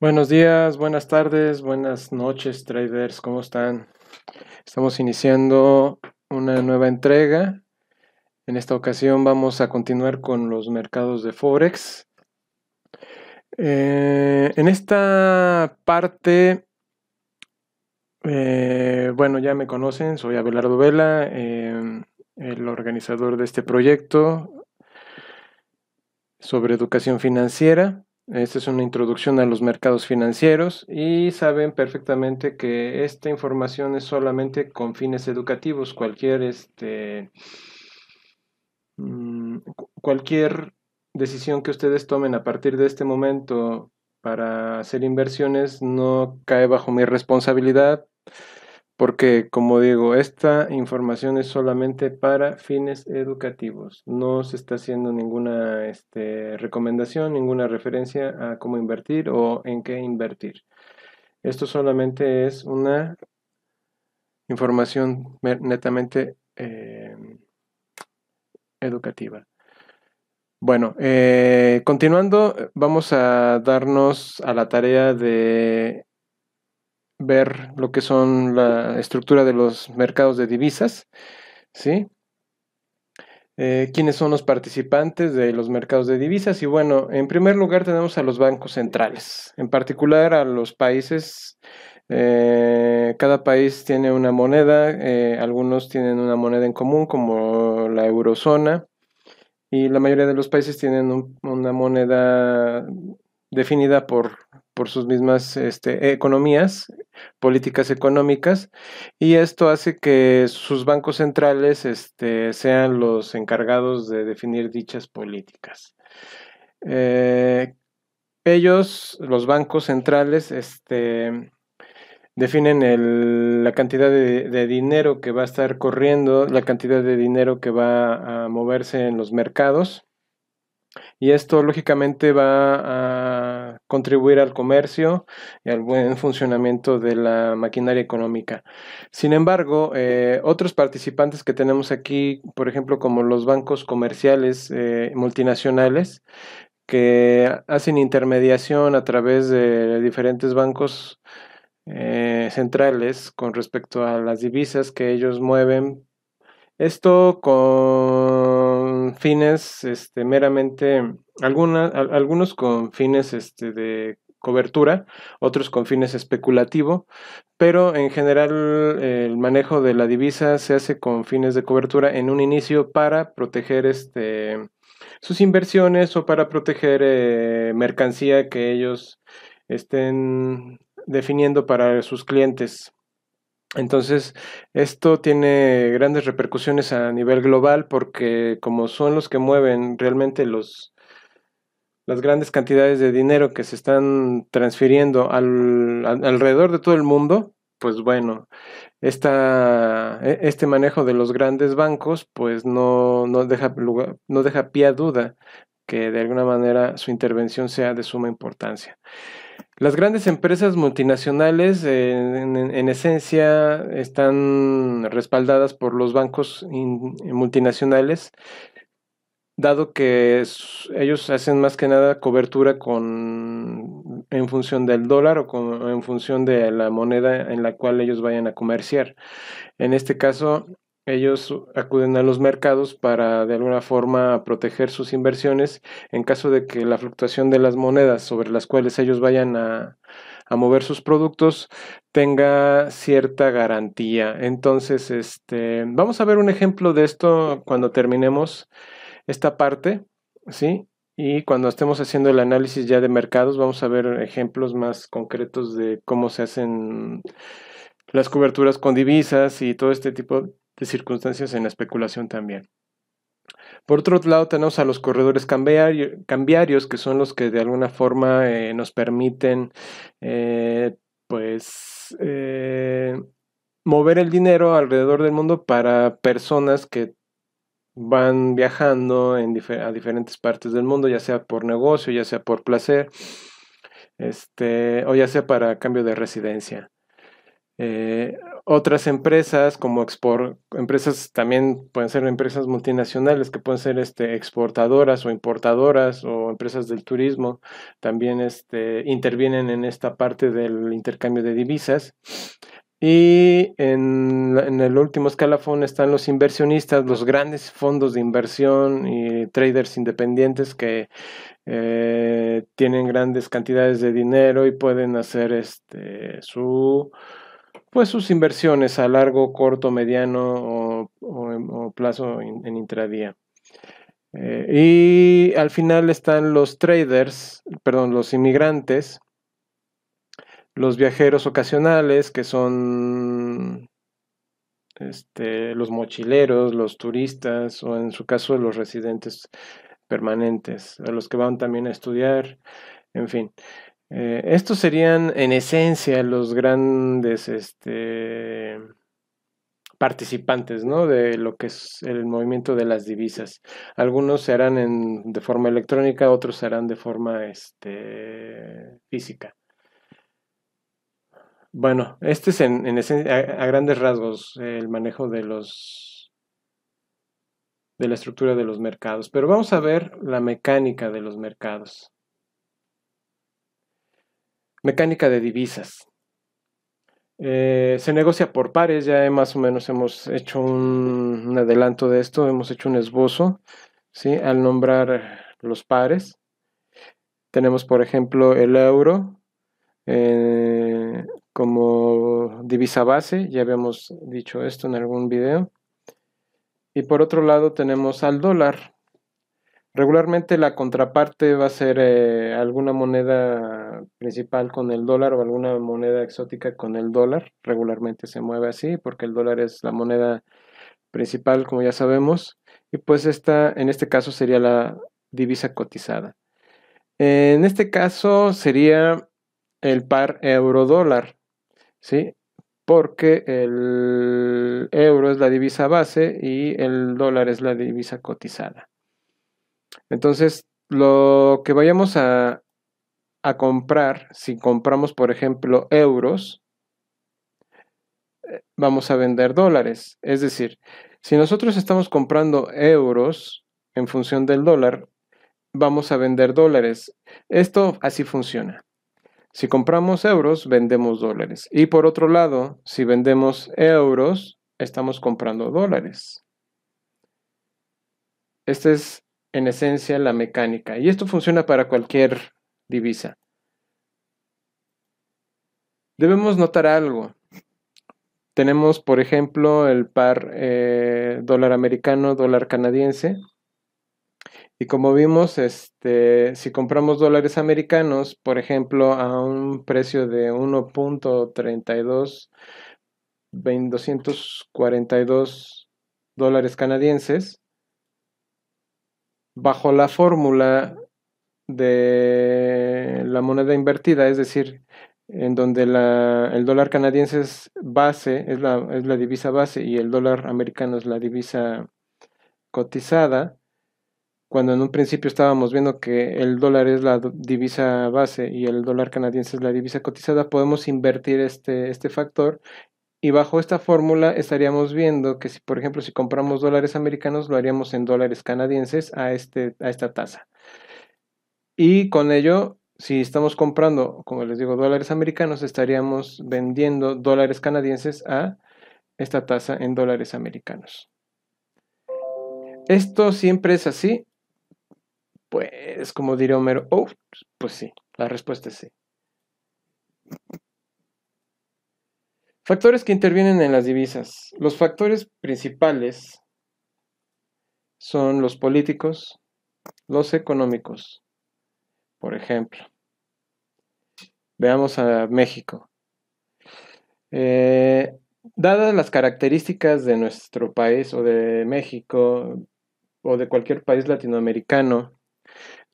Buenos días, buenas tardes, buenas noches, traders, ¿cómo están? Estamos iniciando una nueva entrega. En esta ocasión vamos a continuar con los mercados de Forex. En esta parte, bueno, ya me conocen, soy Abelardo Vela, el organizador de este proyecto sobre educación financiera. Esta es una introducción a los mercados financieros y saben perfectamente que esta información es solamente con fines educativos. Cualquier decisión que ustedes tomen a partir de este momento para hacer inversiones no cae bajo mi responsabilidad porque, como digo, esta información es solamente para fines educativos. No se está haciendo ninguna recomendación, ninguna referencia a cómo invertir o en qué invertir. Esto solamente es una información netamente educativa. Bueno, continuando, vamos a darnos a la tarea de ver lo que son la estructura de los mercados de divisas, ¿sí? ¿Quiénes son los participantes de los mercados de divisas? Y bueno, en primer lugar tenemos a los bancos centrales, en particular a los países. Cada país tiene una moneda, algunos tienen una moneda en común como la eurozona y la mayoría de los países tienen una moneda definida por sus mismas economías, políticas económicas, y esto hace que sus bancos centrales sean los encargados de definir dichas políticas. Eh, Ellos, los bancos centrales, definen la cantidad de dinero que va a estar corriendo, la cantidad de dinero que va a moverse en los mercados. Y esto lógicamente va a contribuir al comercio y al buen funcionamiento de la maquinaria económica. Sin embargo, otros participantes que tenemos aquí, por ejemplo, como los bancos comerciales multinacionales, que hacen intermediación a través de diferentes bancos centrales con respecto a las divisas que ellos mueven. Esto con fines meramente, algunos con fines de cobertura, otros con fines especulativo, pero en general el manejo de la divisa se hace con fines de cobertura en un inicio para proteger sus inversiones o para proteger mercancía que ellos estén definiendo para sus clientes. Entonces, esto tiene grandes repercusiones a nivel global porque como son los que mueven realmente las grandes cantidades de dinero que se están transfiriendo alrededor de todo el mundo, pues bueno, este manejo de los grandes bancos pues no deja pie a duda que de alguna manera su intervención sea de suma importancia. Las grandes empresas multinacionales, en esencia, están respaldadas por los bancos multinacionales, dado que ellos hacen más que nada cobertura en función del dólar o en función de la moneda en la cual ellos vayan a comerciar. En este caso, ellos acuden a los mercados para de alguna forma proteger sus inversiones en caso de que la fluctuación de las monedas sobre las cuales ellos vayan a mover sus productos tenga cierta garantía. Entonces, vamos a ver un ejemplo de esto cuando terminemos esta parte, ¿sí? Y cuando estemos haciendo el análisis ya de mercados, vamos a ver ejemplos más concretos de cómo se hacen las coberturas con divisas y todo este tipo de circunstancias en la especulación también. Por otro lado, tenemos a los corredores cambiarios, que son los que de alguna forma nos permiten, eh, pues, mover el dinero alrededor del mundo para personas que van viajando a diferentes partes del mundo, ya sea por negocio, ya sea por placer, o ya sea para cambio de residencia. Eh, Otras empresas como empresas también pueden ser empresas multinacionales que pueden ser exportadoras o importadoras o empresas del turismo, también intervienen en esta parte del intercambio de divisas. Y en el último escalafón están los inversionistas, los grandes fondos de inversión y traders independientes que tienen grandes cantidades de dinero y pueden hacer pues sus inversiones a largo, corto, mediano o plazo en intradía. Y al final están los traders, perdón, los inmigrantes, los viajeros ocasionales, que son los mochileros, los turistas, o en su caso los residentes permanentes, a los que van también a estudiar, en fin. Estos serían en esencia los grandes participantes, ¿no? De lo que es el movimiento de las divisas. Algunos se harán de forma electrónica, otros se harán de forma física. Bueno, este es a grandes rasgos el manejo de la estructura de los mercados, pero vamos a ver la mecánica de los mercados. Mecánica de divisas. Se negocia por pares, ya más o menos hemos hecho un adelanto de esto, hemos hecho un esbozo, ¿sí? Al nombrar los pares. Tenemos, por ejemplo, el euro como divisa base, ya habíamos dicho esto en algún video. Y por otro lado tenemos al dólar. Regularmente la contraparte va a ser alguna moneda principal con el dólar o alguna moneda exótica con el dólar. Regularmente se mueve así porque el dólar es la moneda principal, como ya sabemos. Y pues esta, en este caso sería la divisa cotizada. En este caso sería el par euro-dólar, ¿sí? Porque el euro es la divisa base y el dólar es la divisa cotizada. Entonces, lo que vayamos a comprar, si compramos, por ejemplo, euros, vamos a vender dólares. Es decir, si nosotros estamos comprando euros en función del dólar, vamos a vender dólares. Esto así funciona. Si compramos euros, vendemos dólares. Y por otro lado, si vendemos euros, estamos comprando dólares. Esta es en esencia la mecánica. Y esto funciona para cualquier divisa. Debemos notar algo. Tenemos, por ejemplo, el par dólar americano, dólar canadiense. Y como vimos, si compramos dólares americanos, por ejemplo, a un precio de 242 dólares canadienses, bajo la fórmula de la moneda invertida, es decir, en donde el dólar canadiense es base, es la divisa base y el dólar americano es la divisa cotizada, cuando en un principio estábamos viendo que el dólar es la divisa base y el dólar canadiense es la divisa cotizada, podemos invertir este factor y bajo esta fórmula estaríamos viendo que si, por ejemplo, si compramos dólares americanos, lo haríamos en dólares canadienses a esta tasa. Y con ello, si estamos comprando, como les digo, dólares americanos, estaríamos vendiendo dólares canadienses a esta tasa en dólares americanos. Esto siempre es así. Pues, como diría Homero, oh, pues sí, la respuesta es sí. Factores que intervienen en las divisas. Los factores principales son los políticos, los económicos. Por ejemplo, veamos a México. Dadas las características de nuestro país o de México o de cualquier país latinoamericano,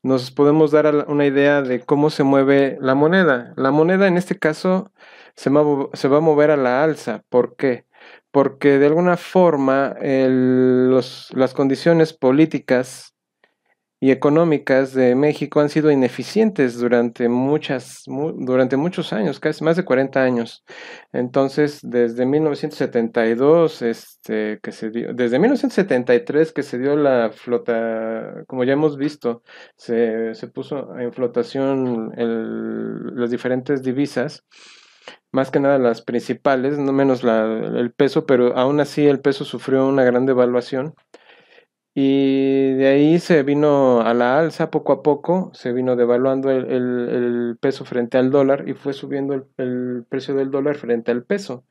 nos podemos dar una idea de cómo se mueve la moneda. La moneda en este caso se va a mover a la alza. ¿Por qué? Porque de alguna forma las condiciones políticas y económicas de México han sido ineficientes durante muchos años, casi más de 40 años. Entonces, desde 1972, desde 1973 que se dio la flota, como ya hemos visto, se puso en flotación las diferentes divisas, más que nada las principales, no menos el peso, pero aún así el peso sufrió una gran devaluación. Y de ahí se vino a la alza poco a poco, se vino devaluando el peso frente al dólar y fue subiendo el precio del dólar frente al peso.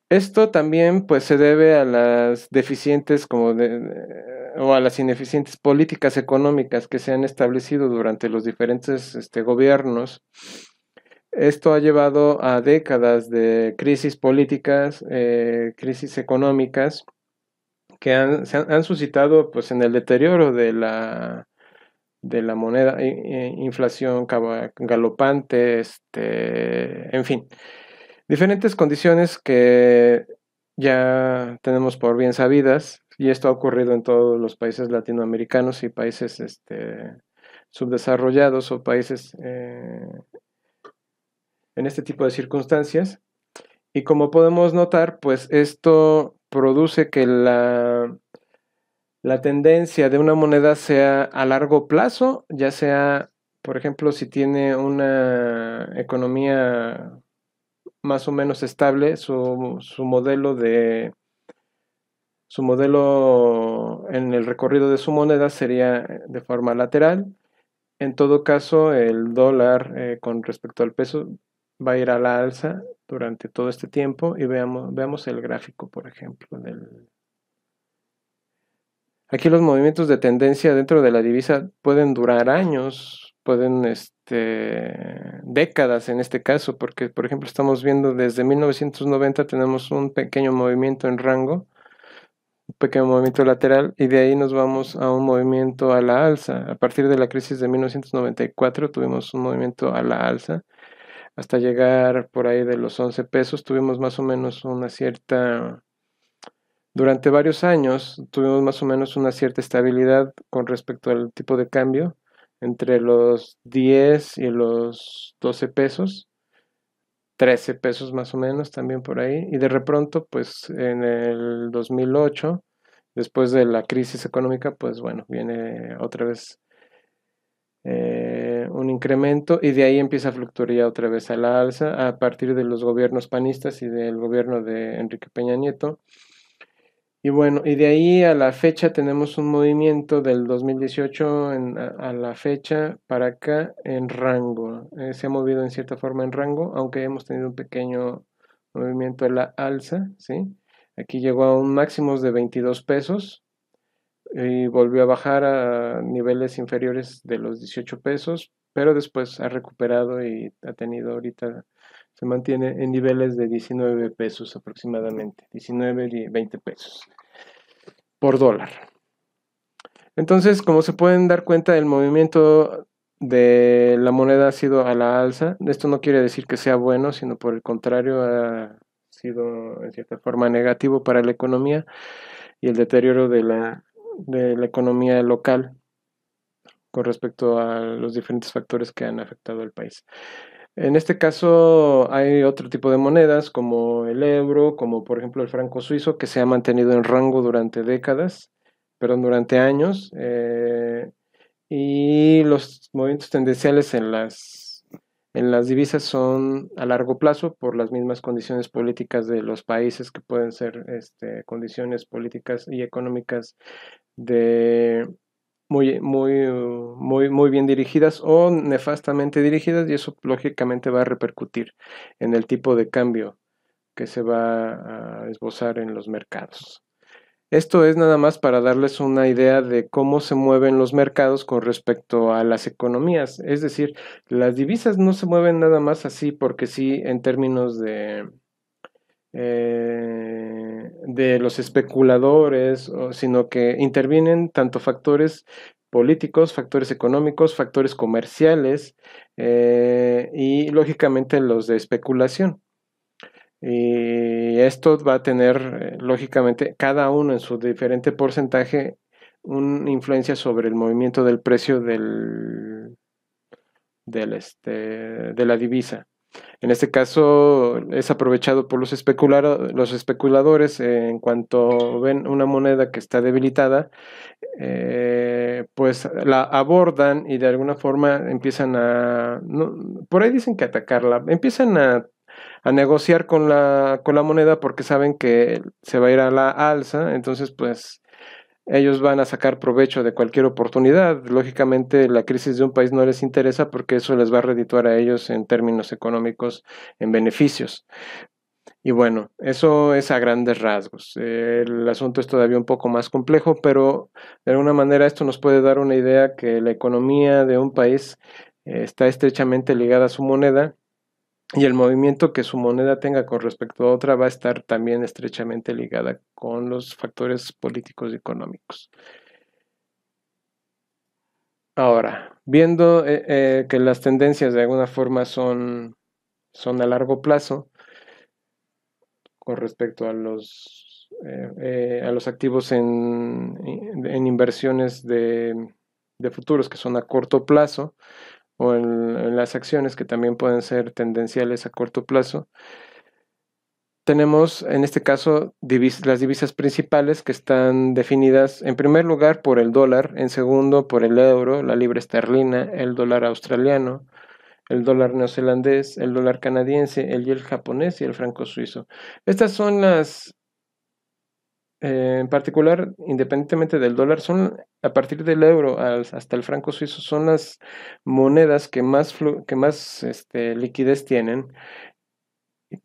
Esto también pues se debe a las deficientes o a las ineficientes políticas económicas que se han establecido durante los diferentes gobiernos. Esto ha llevado a décadas de crisis políticas, crisis económicas, que han suscitado pues en el deterioro de la moneda, inflación galopante, en fin, diferentes condiciones que ya tenemos por bien sabidas, y esto ha ocurrido en todos los países latinoamericanos y países subdesarrollados o países en este tipo de circunstancias. Y como podemos notar, pues esto produce que la tendencia de una moneda sea a largo plazo, ya sea, por ejemplo, si tiene una economía más o menos estable, su modelo en el recorrido de su moneda sería de forma lateral. En todo caso, el dólar con respecto al peso va a ir a la alza durante todo este tiempo y veamos el gráfico, por ejemplo, aquí los movimientos de tendencia dentro de la divisa pueden durar años, pueden décadas en este caso, porque por ejemplo estamos viendo desde 1990 tenemos un pequeño movimiento en rango, un pequeño movimiento lateral y de ahí nos vamos a un movimiento a la alza. A partir de la crisis de 1994 tuvimos un movimiento a la alza hasta llegar por ahí de los 11 pesos, tuvimos más o menos durante varios años tuvimos más o menos una cierta estabilidad con respecto al tipo de cambio entre los 10 y los 12 pesos, 13 pesos más o menos también por ahí, y de repronto pues en el 2008, después de la crisis económica, pues bueno, viene otra vez un incremento y de ahí empieza a fluctuar otra vez a la alza a partir de los gobiernos panistas y del gobierno de Enrique Peña Nieto. Y bueno, y de ahí a la fecha tenemos un movimiento del 2018 a la fecha para acá en rango. Se ha movido en cierta forma en rango, aunque hemos tenido un pequeño movimiento a la alza, ¿sí? Aquí llegó a un máximo de 22 pesos y volvió a bajar a niveles inferiores de los 18 pesos, pero después ha recuperado y ha tenido ahorita, se mantiene en niveles de 19 pesos aproximadamente, 19 y 20 pesos por dólar. Entonces, como se pueden dar cuenta, el movimiento de la moneda ha sido a la alza. Esto no quiere decir que sea bueno, sino por el contrario, ha sido en cierta forma negativo para la economía y el deterioro de la economía local con respecto a los diferentes factores que han afectado al país. En este caso hay otro tipo de monedas como el euro, como por ejemplo el franco suizo, que se ha mantenido en rango durante décadas, perdón, durante años, y los movimientos tendenciales en las divisas son a largo plazo por las mismas condiciones políticas de los países que pueden ser condiciones políticas y económicas de muy bien dirigidas o nefastamente dirigidas y eso lógicamente va a repercutir en el tipo de cambio que se va a esbozar en los mercados. Esto es nada más para darles una idea de cómo se mueven los mercados con respecto a las economías. Es decir, las divisas no se mueven nada más así porque sí en términos de los especuladores, sino que intervienen tanto factores políticos, factores económicos, factores comerciales y lógicamente los de especulación. Y esto va a tener, lógicamente, cada uno en su diferente porcentaje una influencia sobre el movimiento del precio de la divisa. En este caso es aprovechado por los especuladores en cuanto ven una moneda que está debilitada, pues la abordan y de alguna forma empiezan por ahí dicen que atacarla, empiezan a negociar con la moneda porque saben que se va a ir a la alza, entonces pues ellos van a sacar provecho de cualquier oportunidad. Lógicamente, la crisis de un país no les interesa porque eso les va a redituar a ellos en términos económicos, en beneficios. Y bueno, eso es a grandes rasgos. El asunto es todavía un poco más complejo, pero de alguna manera esto nos puede dar una idea que la economía de un país está estrechamente ligada a su moneda y el movimiento que su moneda tenga con respecto a otra va a estar también estrechamente ligada con los factores políticos y económicos. Ahora, viendo que las tendencias de alguna forma son a largo plazo con respecto a los activos en inversiones de futuros que son a corto plazo o en las acciones que también pueden ser tendenciales a corto plazo, tenemos en este caso las divisas principales que están definidas en primer lugar por el dólar, en segundo por el euro, la libra esterlina, el dólar australiano, el dólar neozelandés, el dólar canadiense, el yen japonés y el franco suizo. Estas son en particular, independientemente del dólar, son a partir del euro hasta el franco suizo, son las monedas que más liquidez tienen,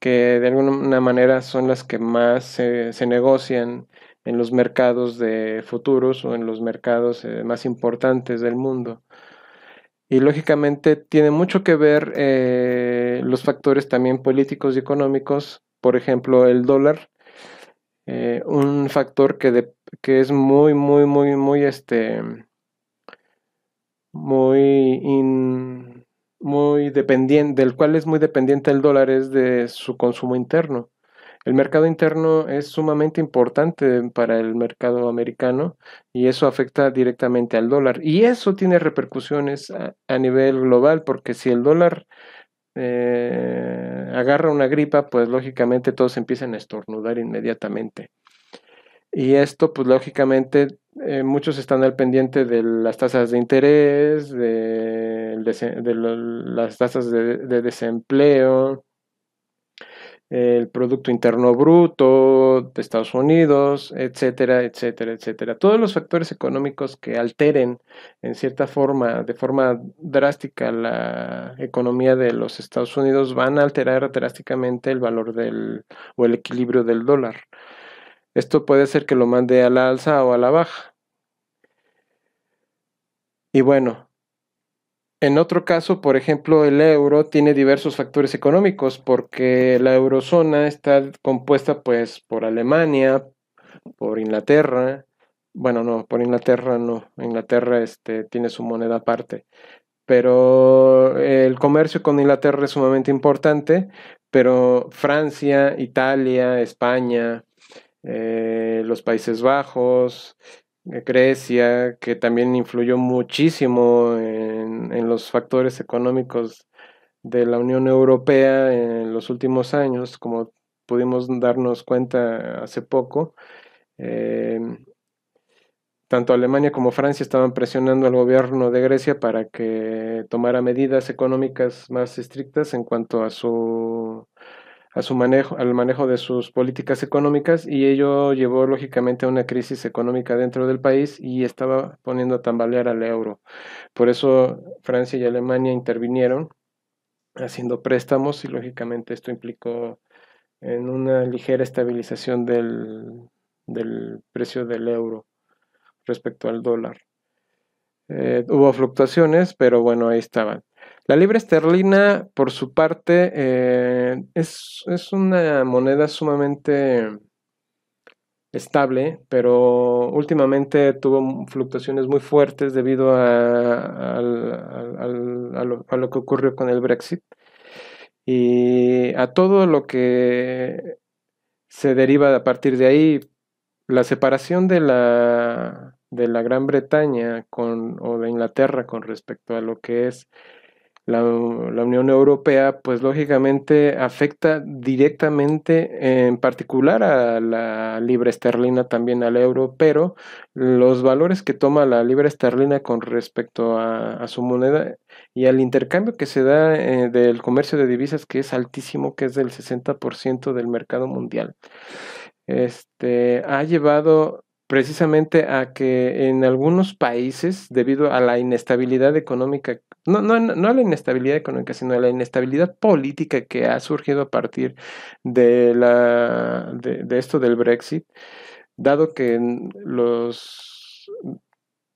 que de alguna manera son las que más se negocian en los mercados de futuros o en los mercados más importantes del mundo. Y lógicamente tiene mucho que ver los factores también políticos y económicos, por ejemplo, el dólar, un factor que es muy muy dependiente, del cual es muy dependiente el dólar, es de su consumo interno. El mercado interno es sumamente importante para el mercado americano y eso afecta directamente al dólar. Y eso tiene repercusiones a nivel global, porque si el dólar agarra una gripa, pues lógicamente todos empiezan a estornudar inmediatamente. Y esto, pues lógicamente, muchos están al pendiente de las tasas de interés, las tasas de desempleo, el Producto Interno Bruto de Estados Unidos, etcétera, etcétera, etcétera. Todos los factores económicos que alteren en cierta forma, de forma drástica, la economía de los Estados Unidos van a alterar drásticamente el valor o el equilibrio del dólar. Esto puede ser que lo mande a la alza o a la baja. Y bueno, en otro caso, por ejemplo, el euro tiene diversos factores económicos porque la eurozona está compuesta pues por Alemania, por Inglaterra. Bueno, no, por Inglaterra no. Inglaterra tiene su moneda aparte. Pero el comercio con Inglaterra es sumamente importante, pero Francia, Italia, España, los Países Bajos, Grecia, que también influyó muchísimo en los factores económicos de la Unión Europea en los últimos años, como pudimos darnos cuenta hace poco. eh, Tanto Alemania como Francia estaban presionando al gobierno de Grecia para que tomara medidas económicas más estrictas en cuanto a su manejo, al manejo de sus políticas económicas, y ello llevó lógicamente a una crisis económica dentro del país y estaba poniendo a tambalear al euro. Por eso Francia y Alemania intervinieron haciendo préstamos y lógicamente esto implicó en una ligera estabilización del precio del euro respecto al dólar. Hubo fluctuaciones, pero bueno, ahí estaban. La libra esterlina, por su parte, es una moneda sumamente estable, pero últimamente tuvo fluctuaciones muy fuertes debido a lo que ocurrió con el Brexit y a todo lo que se deriva a partir de ahí. La separación de la Gran Bretaña o de Inglaterra con respecto a lo que es la Unión Europea, pues lógicamente afecta directamente, en particular a la libra esterlina, también al euro, pero los valores que toma la libra esterlina con respecto a su moneda y al intercambio que se da del comercio de divisas, que es altísimo, que es del 60% del mercado mundial, ha llevado precisamente a que en algunos países, debido a la inestabilidad económica, no a la inestabilidad económica, sino a la inestabilidad política que ha surgido a partir de esto del Brexit, dado que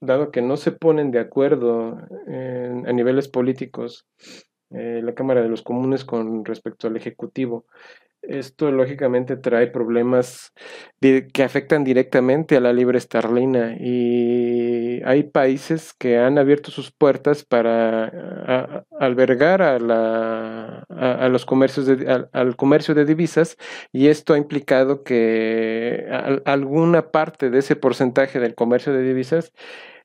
dado que no se ponen de acuerdo a niveles políticos, la Cámara de los Comunes con respecto al Ejecutivo. Esto lógicamente trae problemas que afectan directamente a la libra esterlina, y hay países que han abierto sus puertas para albergar a los comercios al comercio de divisas, y esto ha implicado que alguna parte de ese porcentaje del comercio de divisas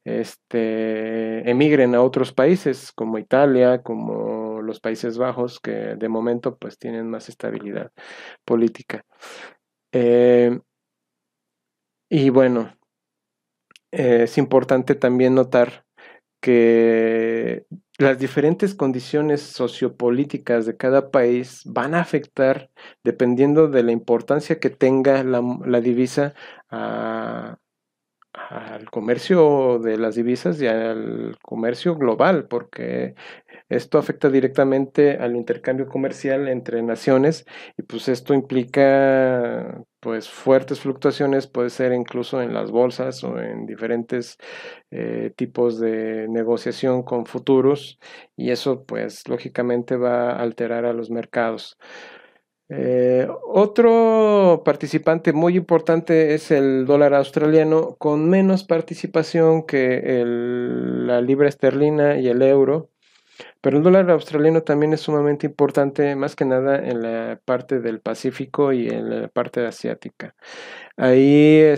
emigren a otros países como Italia, como los Países Bajos, que de momento pues tienen más estabilidad política. Y bueno, es importante también notar que las diferentes condiciones sociopolíticas de cada país van a afectar, dependiendo de la importancia que tenga la divisa, al comercio de las divisas y al comercio global, porque esto afecta directamente al intercambio comercial entre naciones, y pues esto implica pues fuertes fluctuaciones, puede ser incluso en las bolsas o en diferentes tipos de negociación con futuros, y eso pues lógicamente va a alterar a los mercados. Otro participante muy importante es el dólar australiano, con menos participación que la libra esterlina y el euro, pero el dólar australiano también es sumamente importante, más que nada en la parte del Pacífico y en la parte asiática. Ahí,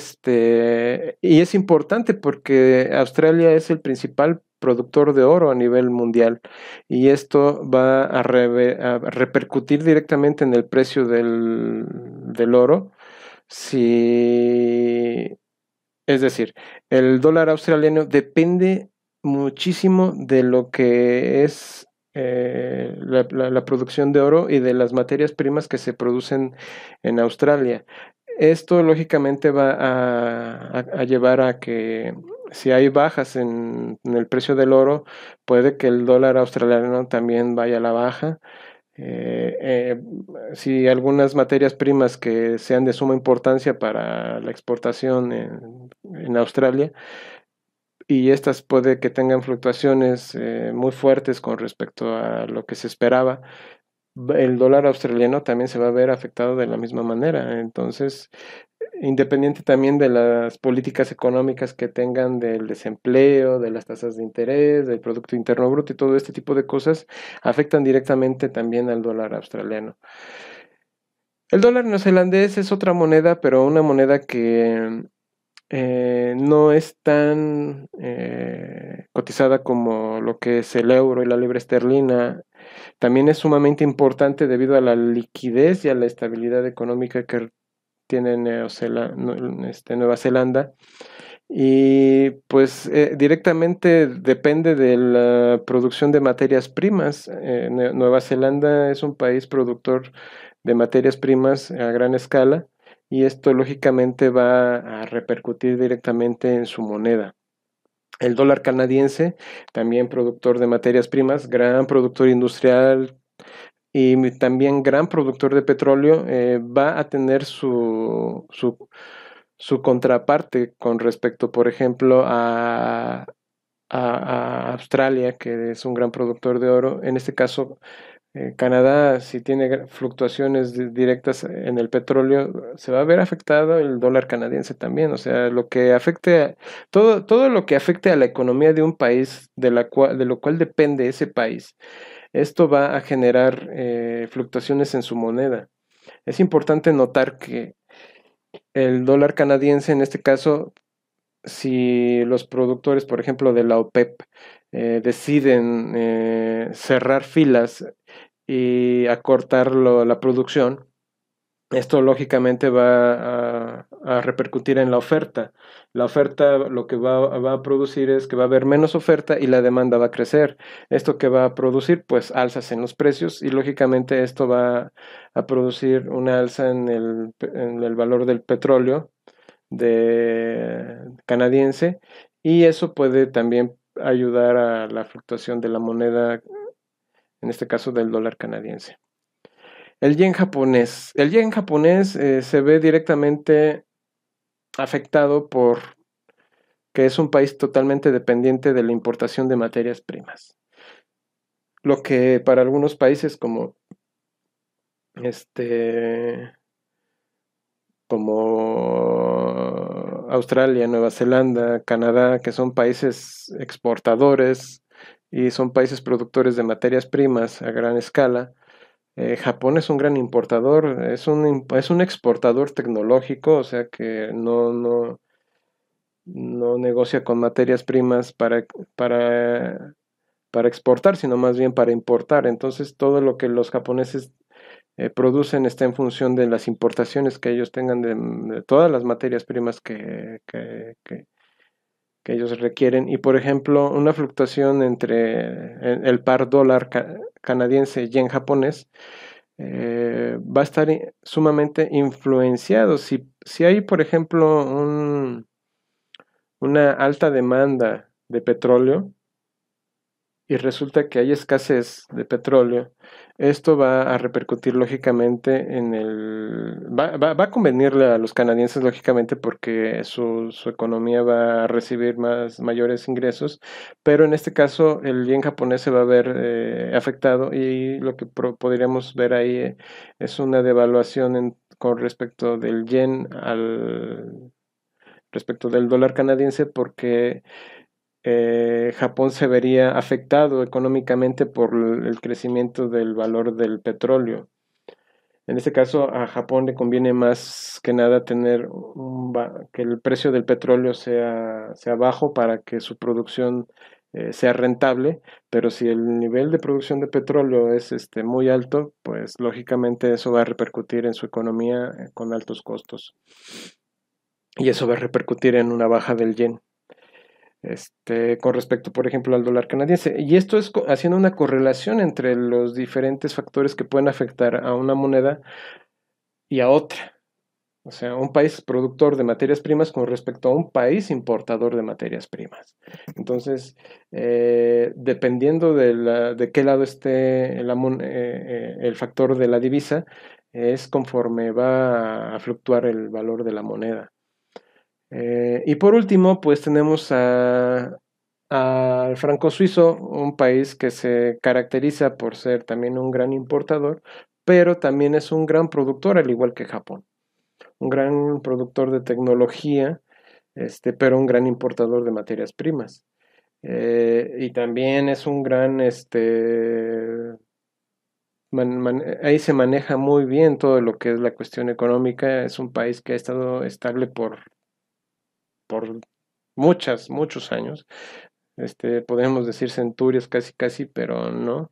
y es importante porque Australia es el principal productor de oro a nivel mundial, y esto va a repercutir directamente en el precio del oro. Si, es decir, el dólar australiano depende muchísimo de lo que es la producción de oro y de las materias primas que se producen en Australia. Esto lógicamente va a llevar a que, si hay bajas en el precio del oro, puede que el dólar australiano también vaya a la baja. Eh, eh, si algunas materias primas que sean de suma importancia para la exportación en Australia, y estas puede que tengan fluctuaciones muy fuertes con respecto a lo que se esperaba, el dólar australiano también se va a ver afectado de la misma manera. Entonces, independiente también de las políticas económicas que tengan, del desempleo, de las tasas de interés, del Producto Interno Bruto y todo este tipo de cosas, afectan directamente también al dólar australiano. El dólar neozelandés es otra moneda, pero una moneda que no es tan cotizada como lo que es el euro y la libra esterlina. También es sumamente importante debido a la liquidez y a la estabilidad económica que tiene Nueva Zelanda. Y pues directamente depende de la producción de materias primas. Nueva Zelanda es un país productor de materias primas a gran escala, y esto lógicamente va a repercutir directamente en su moneda. El dólar canadiense, también productor de materias primas, gran productor industrial y también gran productor de petróleo, va a tener su contraparte con respecto, por ejemplo, a Australia, que es un gran productor de oro. En este caso, Canadá, si tiene fluctuaciones directas en el petróleo, se va a ver afectado el dólar canadiense también. O sea, todo lo que afecte a la economía de un país, de lo cual depende ese país, esto va a generar fluctuaciones en su moneda. Es importante notar que el dólar canadiense, en este caso, si los productores, por ejemplo, de la OPEP, deciden cerrar filas y acortar la producción, esto lógicamente va a repercutir en la oferta. La oferta lo que va a producir es que va a haber menos oferta y la demanda va a crecer. Esto que va a producir, pues alzas en los precios y lógicamente esto va a producir una alza en el valor del petróleo canadiense, y eso puede también ayudar a la fluctuación de la moneda, en este caso del dólar canadiense. El yen japonés. El yen japonés se ve directamente afectado por que es un país totalmente dependiente de la importación de materias primas. Lo que para algunos países este como Australia, Nueva Zelanda, Canadá, que son países exportadores y son países productores de materias primas a gran escala. Japón es un gran importador, es un exportador tecnológico, o sea que no negocia con materias primas para, para exportar, sino más bien para importar. Entonces todo lo que los japoneses producen está en función de las importaciones que ellos tengan de todas las materias primas que ellos requieren. Y por ejemplo, una fluctuación entre el par dólar canadiense y yen japonés va a estar sumamente influenciado. Si hay, por ejemplo, una alta demanda de petróleo, y resulta que hay escasez de petróleo, esto va a repercutir lógicamente va a convenirle a los canadienses lógicamente porque su economía va a recibir mayores ingresos, pero en este caso el yen japonés se va a ver afectado, y lo que podríamos ver ahí es una devaluación con respecto del yen respecto del dólar canadiense, porque Japón se vería afectado económicamente por el crecimiento del valor del petróleo. En este caso, a Japón le conviene más que nada tener que el precio del petróleo sea bajo para que su producción sea rentable, pero si el nivel de producción de petróleo es muy alto, pues lógicamente eso va a repercutir en su economía con altos costos, y eso va a repercutir en una baja del yen con respecto, por ejemplo, al dólar canadiense. Y esto es haciendo una correlación entre los diferentes factores que pueden afectar a una moneda y a otra. O sea, un país productor de materias primas con respecto a un país importador de materias primas. Entonces, dependiendo de qué lado esté el factor de la divisa, es conforme va a fluctuar el valor de la moneda. Y por último, pues tenemos al franco suizo, un país que se caracteriza por ser también un gran importador, pero también es un gran productor, al igual que Japón. Un gran productor de tecnología, pero un gran importador de materias primas. Y también es un gran, ahí se maneja muy bien todo lo que es la cuestión económica. Es un país que ha estado estable por muchos años. Podemos decir centurias casi casi, pero no.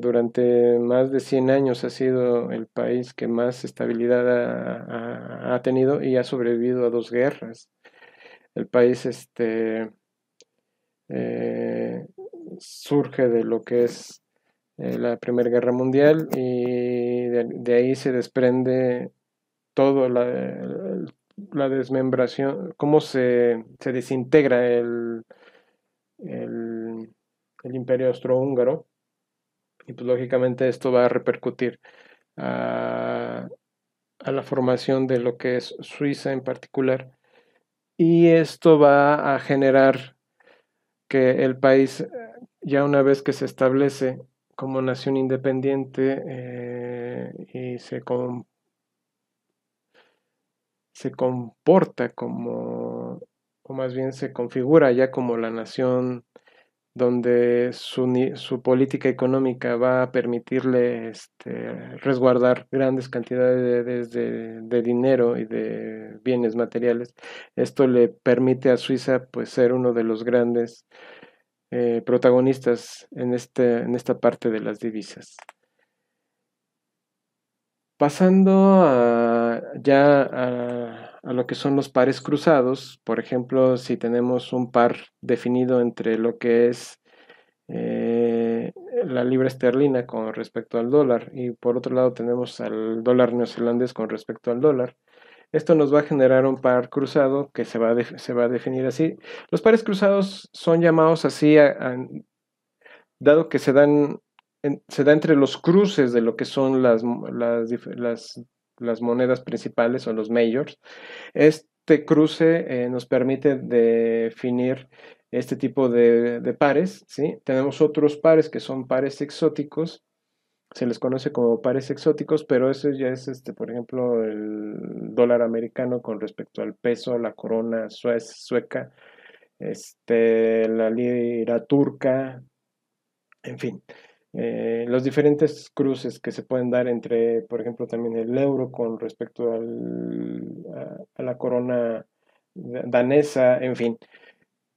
Durante más de 100 años ha sido el país que más estabilidad ha tenido, y ha sobrevivido a dos guerras. El país eh, surge de lo que es la Primera Guerra Mundial, y de ahí se desprende todo la desmembración, cómo se desintegra el, el imperio austrohúngaro, y pues lógicamente esto va a repercutir a, a la formación de lo que es Suiza en particular, y esto va a generar que el país, ya una vez que se establece como nación independiente, y se comporta como, o más bien se configura ya como la nación donde su política económica va a permitirle resguardar grandes cantidades de dinero y de bienes materiales. Esto le permite a Suiza pues ser uno de los grandes protagonistas en esta parte de las divisas. Pasando a lo que son los pares cruzados, por ejemplo, si tenemos un par definido entre lo que es eh, la libra esterlina con respecto al dólar y por otro lado tenemos al dólar neozelandés con respecto al dólar, esto nos va a generar un par cruzado que se va a definir así. Los pares cruzados son llamados así dado que se da entre los cruces de lo que son las monedas principales o los majors. Este cruce nos permite definir este tipo de pares, ¿sí? Tenemos otros pares que son pares exóticos, se les conoce como pares exóticos, pero eso ya es, por ejemplo, el dólar americano con respecto al peso, la corona sueca, la lira turca, en fin, los diferentes cruces que se pueden dar entre, por ejemplo, también el euro con respecto a la corona danesa, en fin.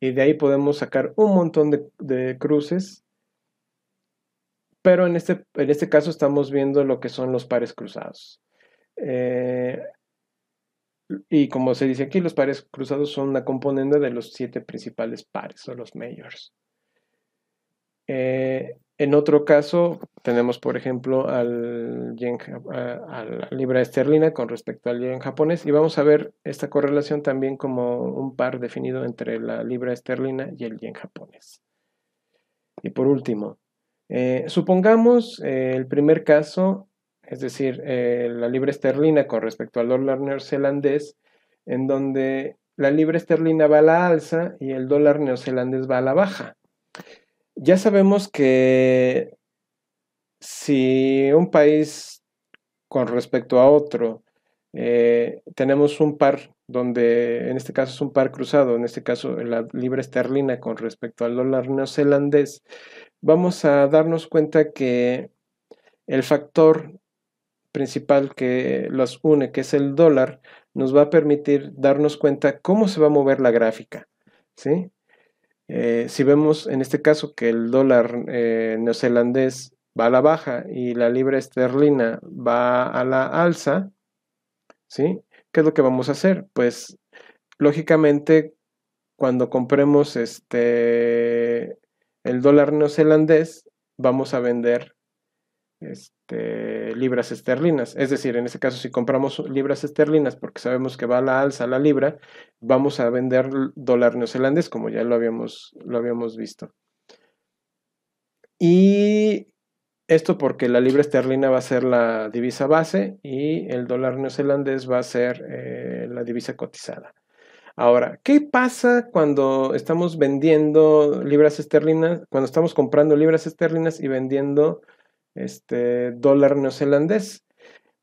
Y de ahí podemos sacar un montón de cruces, pero en este caso estamos viendo lo que son los pares cruzados. Y como se dice aquí, los pares cruzados son una componente de los 7 principales pares o los majors. En otro caso, tenemos, por ejemplo, a la libra esterlina con respecto al yen japonés y vamos a ver esta correlación también como un par definido entre la libra esterlina y el yen japonés. Y por último, supongamos el primer caso, es decir, la libra esterlina con respecto al dólar neozelandés, en donde la libra esterlina va a la alza y el dólar neozelandés va a la baja. Ya sabemos que si un país con respecto a otro tenemos un par donde en este caso es un par cruzado, en este caso la libra esterlina con respecto al dólar neozelandés, vamos a darnos cuenta que el factor principal que los une, que es el dólar, nos va a permitir darnos cuenta cómo se va a mover la gráfica, ¿sí? Si vemos en este caso que el dólar neozelandés va a la baja y la libra esterlina va a la alza, ¿sí? ¿Qué es lo que vamos a hacer? Pues lógicamente cuando compremos el dólar neozelandés vamos a vender libras esterlinas. Es decir, en este caso, si compramos libras esterlinas porque sabemos que va a la alza la libra, vamos a vender dólar neozelandés, como ya lo habíamos visto. Y esto porque la libra esterlina va a ser la divisa base y el dólar neozelandés va a ser la divisa cotizada. Ahora, ¿qué pasa cuando estamos vendiendo libras esterlinas, cuando estamos comprando libras esterlinas y vendiendo dólar neozelandés?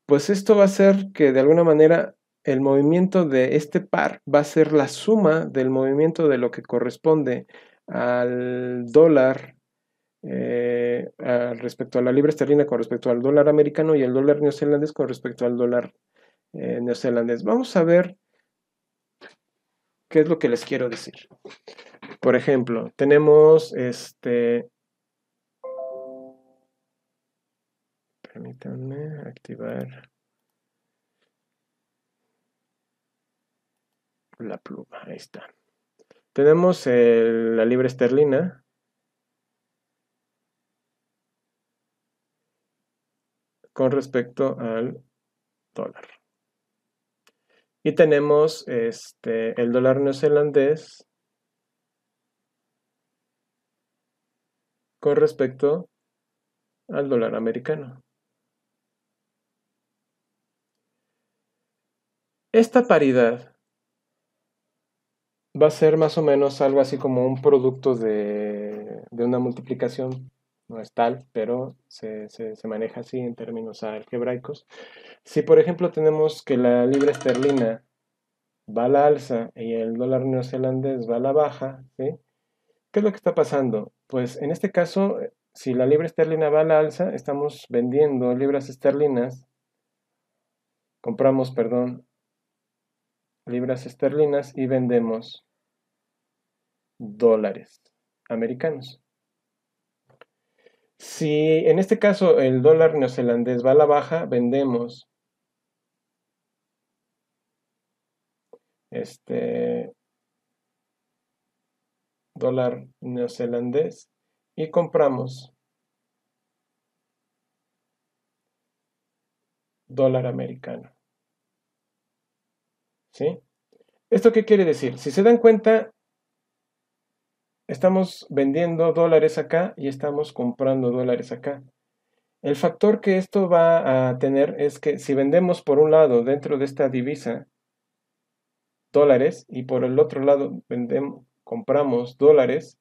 Pues esto va a ser que de alguna manera el movimiento de este par va a ser la suma del movimiento de lo que corresponde al dólar respecto a la libra esterlina con respecto al dólar americano y el dólar neozelandés con respecto al dólar neozelandés. Vamos a ver qué es lo que les quiero decir. Por ejemplo, tenemos permítanme activar la pluma, ahí está. Tenemos la libra esterlina con respecto al dólar. Y tenemos el dólar neozelandés con respecto al dólar americano. Esta paridad va a ser más o menos algo así como un producto de una multiplicación. No es tal, pero se maneja así en términos algebraicos. Si por ejemplo tenemos que la libra esterlina va a la alza y el dólar neozelandés va a la baja, ¿sí? ¿Qué es lo que está pasando? Pues en este caso, si la libra esterlina va a la alza, estamos vendiendo libras esterlinas, compramos, perdón, libras esterlinas y vendemos dólares americanos. Si en este caso el dólar neozelandés va a la baja, vendemos este dólar neozelandés y compramos dólar americano. ¿Sí? ¿Esto qué quiere decir? Si se dan cuenta, estamos vendiendo dólares acá y estamos comprando dólares acá. El factor que esto va a tener es que si vendemos por un lado dentro de esta divisa dólares y por el otro lado compramos dólares,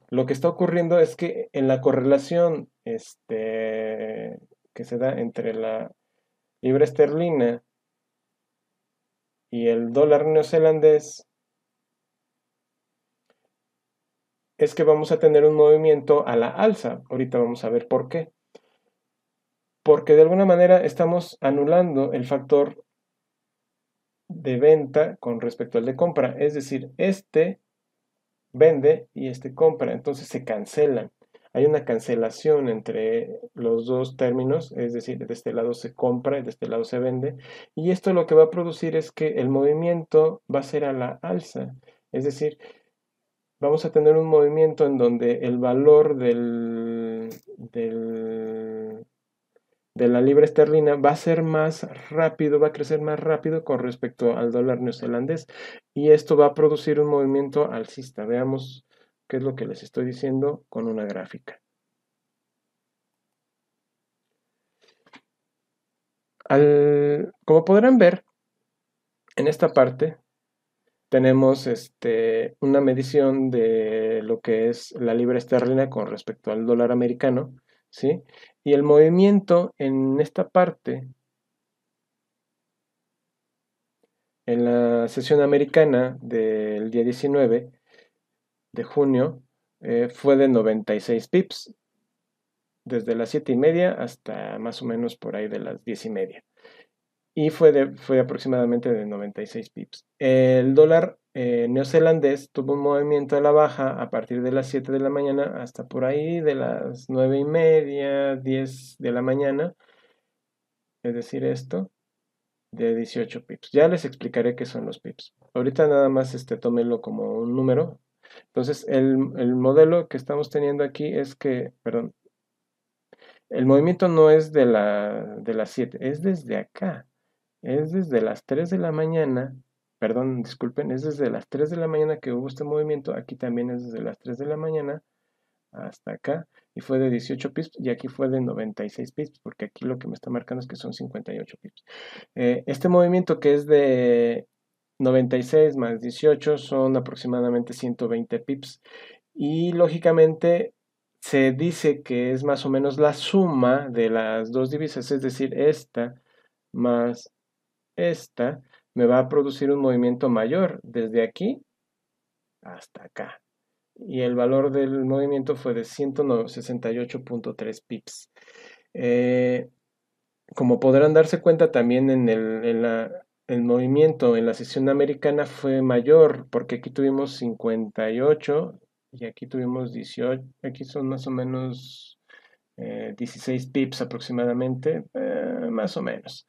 lo que está ocurriendo es que en la correlación que se da entre la libra esterlina y el dólar neozelandés, es que vamos a tener un movimiento a la alza. Ahorita vamos a ver por qué. Porque de alguna manera estamos anulando el factor de venta con respecto al de compra. Es decir, este vende y este compra. Entonces se cancelan. Hay una cancelación entre los dos términos, es decir, de este lado se compra y de este lado se vende. Y esto lo que va a producir es que el movimiento va a ser a la alza. Es decir, vamos a tener un movimiento en donde el valor de la libra esterlina va a ser más rápido, va a crecer más rápido con respecto al dólar neozelandés. Y esto va a producir un movimiento alcista. Veamos qué es lo que les estoy diciendo con una gráfica. Como podrán ver, en esta parte tenemos una medición de lo que es la libra esterlina con respecto al dólar americano, ¿sí? Y el movimiento en esta parte, en la sesión americana del día 19 de junio, fue de 96 pips, desde las 7:30 hasta más o menos por ahí de las 10:30. Y fue aproximadamente de 96 pips. El dólar neozelandés tuvo un movimiento a la baja a partir de las 7 de la mañana hasta por ahí de las 9:30, 10 de la mañana, es decir, esto, de 18 pips. Ya les explicaré qué son los pips. Ahorita nada más tómenlo como un número. Entonces, el modelo que estamos teniendo aquí es que, perdón, el movimiento no es de las 7, es desde acá. Es desde las 3 de la mañana, perdón, disculpen, es desde las 3 de la mañana que hubo este movimiento. Aquí también es desde las 3 de la mañana hasta acá. Y fue de 18 pips y aquí fue de 96 pips, porque aquí lo que me está marcando es que son 58 pips. Este movimiento que es de 96 más 18 son aproximadamente 120 pips. Y lógicamente se dice que es más o menos la suma de las dos divisas, es decir, esta más esta, me va a producir un movimiento mayor desde aquí hasta acá. Y el valor del movimiento fue de 168.3 pips. Eh, Como podrán darse cuenta, también el movimiento en la sesión americana fue mayor, porque aquí tuvimos 58 y aquí tuvimos 18, aquí son más o menos 16 pips aproximadamente, más o menos.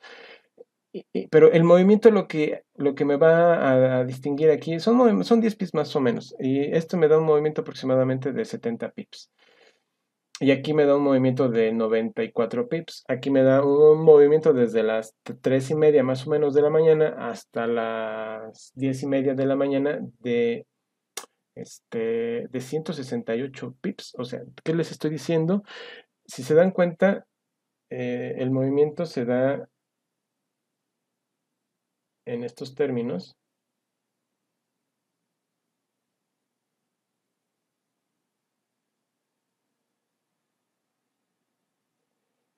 Pero el movimiento lo que me va a distinguir aquí son 10 pips más o menos. Y esto me da un movimiento aproximadamente de 70 pips. Y aquí me da un movimiento de 94 pips. Aquí me da un movimiento desde las 3:30 más o menos de la mañana hasta las 10:30 de la mañana de 168 pips. O sea, ¿qué les estoy diciendo? Si se dan cuenta, el movimiento se da en estos términos.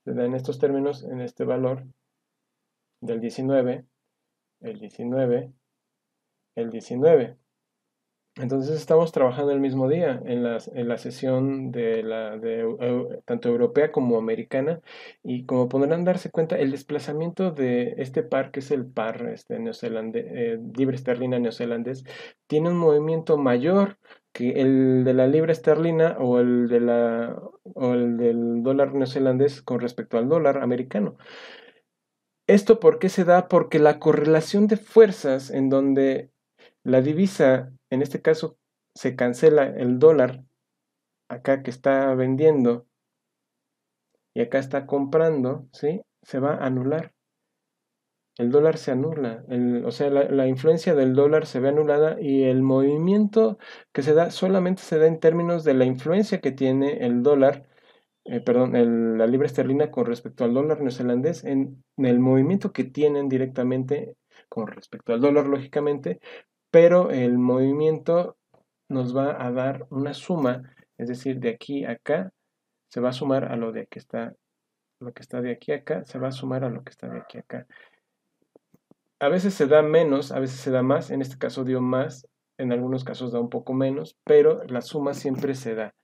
Se da en estos términos, en este valor del 19, el 19, el 19. Entonces estamos trabajando el mismo día en la sesión tanto europea como americana, y como podrán darse cuenta, el desplazamiento de este par, que es el par libra esterlina neozelandés, tiene un movimiento mayor que el de la libra esterlina o el del dólar neozelandés con respecto al dólar americano. ¿Esto por qué se da? Porque la correlación de fuerzas en donde la divisa, en este caso, se cancela el dólar, acá que está vendiendo y acá está comprando, ¿sí? Se va a anular. El dólar se anula, o sea, la influencia del dólar se ve anulada, y el movimiento que se da solamente se da en términos de la influencia que tiene el dólar, perdón, la libra esterlina con respecto al dólar neozelandés, en el movimiento que tienen directamente con respecto al dólar, lógicamente, pero el movimiento nos va a dar una suma, es decir, de aquí a acá se va a sumar a lo que está de aquí a acá, se va a sumar a lo que está de aquí a acá. A veces se da menos, a veces se da más, en este caso dio más, en algunos casos da un poco menos, pero la suma siempre se da.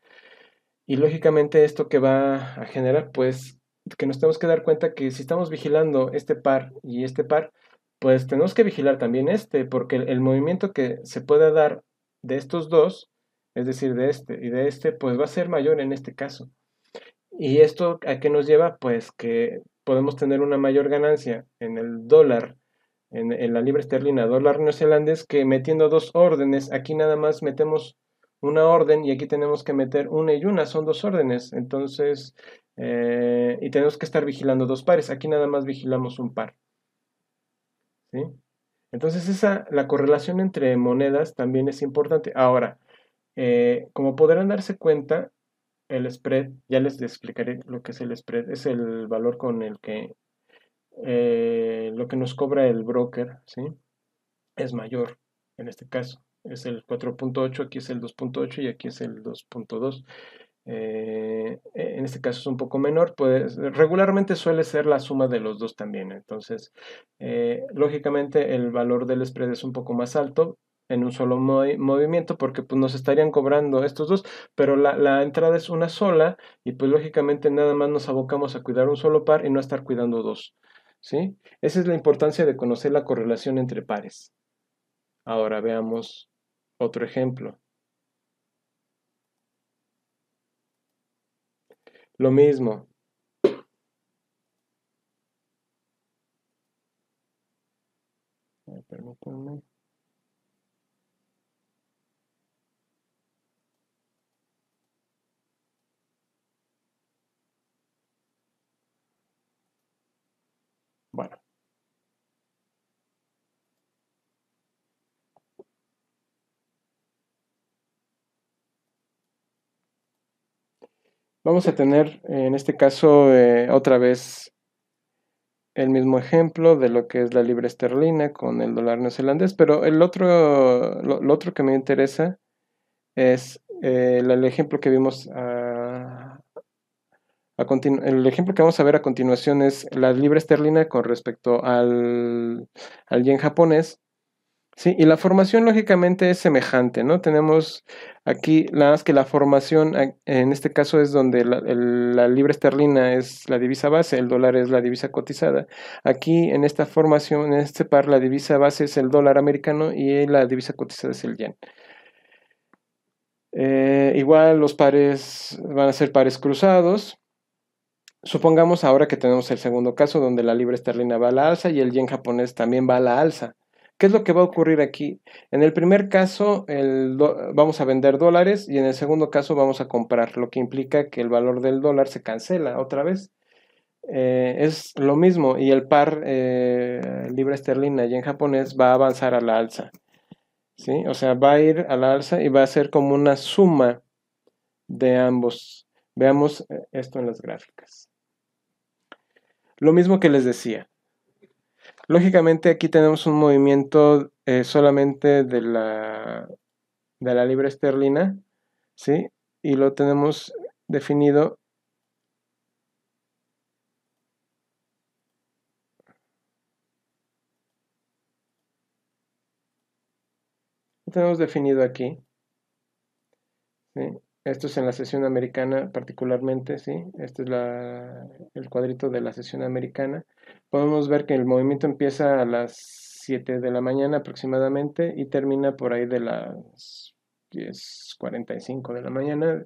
Y lógicamente esto que va a generar, pues, que nos tenemos que dar cuenta que si estamos vigilando este par y este par, pues tenemos que vigilar también este, porque el movimiento que se pueda dar de estos dos, es decir, de este y de este, pues va a ser mayor en este caso. ¿Y esto a qué nos lleva? Pues que podemos tener una mayor ganancia en el dólar, en la libra esterlina, dólar neozelandés, que metiendo dos órdenes. Aquí nada más metemos una orden y aquí tenemos que meter una y una, son dos órdenes. Entonces, y tenemos que estar vigilando dos pares. Aquí nada más vigilamos un par, ¿sí? Entonces, la correlación entre monedas también es importante. Ahora, como podrán darse cuenta, el spread, ya les explicaré lo que es el spread, es el valor con el que lo que nos cobra el broker, ¿sí? Es mayor en este caso. Es el 4.8, aquí es el 2.8 y aquí es el 2.2. En este caso es un poco menor, pues regularmente suele ser la suma de los dos también. Entonces, lógicamente el valor del spread es un poco más alto en un solo movimiento, porque pues, nos estarían cobrando estos dos, pero la entrada es una sola, y pues lógicamente nada más nos abocamos a cuidar un solo par y no a estar cuidando dos, ¿sí? Esa es la importancia de conocer la correlación entre pares. Ahora veamos otro ejemplo. Lo mismo. Permítanme. Bueno, vamos a tener en este caso otra vez el mismo ejemplo de lo que es la libra esterlina con el dólar neozelandés, pero lo otro que me interesa es el ejemplo que vimos el ejemplo que vamos a ver a continuación es la libra esterlina con respecto al yen japonés. Sí, y la formación lógicamente es semejante, ¿no? Tenemos aquí, nada más que la formación en este caso es donde la libra esterlina es la divisa base, el dólar es la divisa cotizada. Aquí en esta formación, en este par, la divisa base es el dólar americano y la divisa cotizada es el yen. Igual los pares van a ser pares cruzados. Supongamos ahora que tenemos el segundo caso donde la libra esterlina va a la alza y el yen japonés también va a la alza. ¿Qué es lo que va a ocurrir aquí? En el primer caso vamos a vender dólares y en el segundo caso vamos a comprar, lo que implica que el valor del dólar se cancela otra vez. Es lo mismo y el par libra esterlina yen japonés va a avanzar a la alza, ¿sí? O sea, va a ir a la alza y va a ser como una suma de ambos. Veamos esto en las gráficas. Lo mismo que les decía. Lógicamente aquí tenemos un movimiento solamente de la libra esterlina, ¿sí? Y lo tenemos definido. Lo tenemos definido aquí, ¿sí? Esto es en la sesión americana particularmente, ¿sí? Este es el cuadrito de la sesión americana. Podemos ver que el movimiento empieza a las 7 de la mañana aproximadamente y termina por ahí de las 10:45 de la mañana.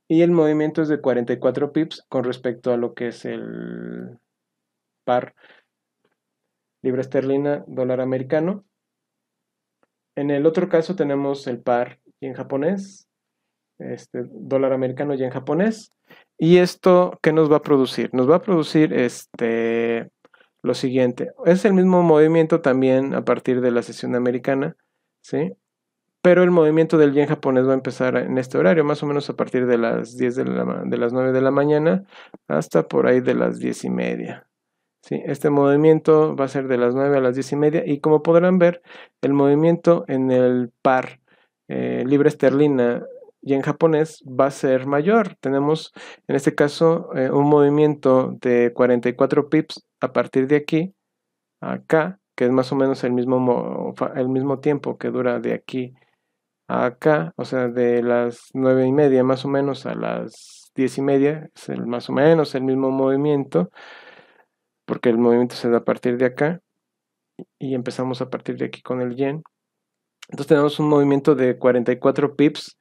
Y el movimiento es de 44 pips con respecto a lo que es el par libra esterlina dólar americano. En el otro caso tenemos el par yen japonés, dólar americano yen japonés. ¿Y esto qué nos va a producir? Nos va a producir lo siguiente. Es el mismo movimiento también a partir de la sesión americana, ¿sí? Pero el movimiento del yen japonés va a empezar en este horario, más o menos a partir de las 10 de las 9 de la mañana hasta por ahí de las 10:30. ¿Sí? Este movimiento va a ser de las 9 a las 10:30 y como podrán ver, el movimiento en el par libra esterlina yen japonés va a ser mayor. Tenemos en este caso un movimiento de 44 pips a partir de aquí a acá, que es más o menos el mismo tiempo que dura de aquí a acá, o sea, de las 9:30 más o menos a las 10:30, es más o menos el mismo movimiento, porque el movimiento se da a partir de acá y empezamos a partir de aquí con el yen. Entonces tenemos un movimiento de 44 pips